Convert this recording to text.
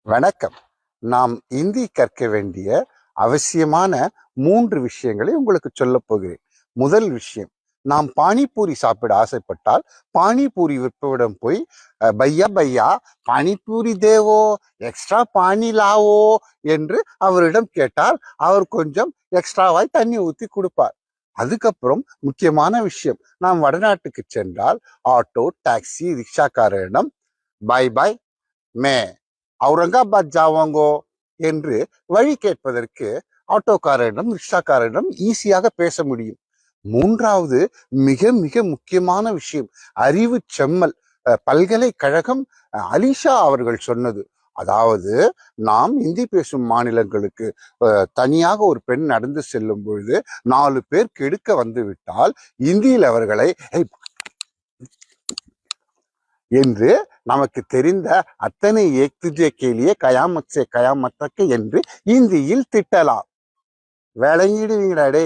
வணக்கம். நாம் இந்தி கற்க வேண்டிய அவசியமான 3 விஷயங்களை உங்களுக்கு சொல்லப் போகிறேன். முதல் விஷயம், நாம் பானிபூரி சாப்பிட ஆசைப்பட்டால் பானிபூரி விற்பவரிடம் போய் பையா பையா பானிபூரி தேவோ, எக்ஸ்ட்ரா பானி லாவோ என்று அவரிடம் கேட்டால் அவர் கொஞ்சம் எக்ஸ்ட்ராவாய் தண்ணி ஊற்றி கொடுப்பார். அதுக்கப்புறம் முக்கியமான விஷயம், நாம் வடநாட்டுக்கு சென்றால் ஆட்டோ, டாக்ஸி, ரிக்ஷாக்காரரிடம் பாய் பாய் மே அவுரங்காபாத் ஜாவாங்கோ என்று வழி கேட்பதற்கு ஆட்டோக்காரரிடம், ரிக்ஷாக்காரரிடம் ஈஸியாக பேச முடியும். மூன்றாவது மிக மிக முக்கியமான விஷயம், அறிவு செம்மல். பல்கலைக்கழகம் அலிஷா அவர்கள் சொன்னது, அதாவது நாம் இந்தி பேசும் மாநிலங்களுக்கு தனியாக ஒரு பெண் நடந்து செல்லும் பொழுது 4 பேர் கெடுக்க வந்து விட்டால் இந்தியில் அவர்களை என்று நமக்கு தெரிந்த அத்தனை ஏக்துஜே கேலியே கயாமத் சே கயாமத் தக் என்று இந்தியில் திட்டலாம். விளங்கிடுவீங்கடா டே.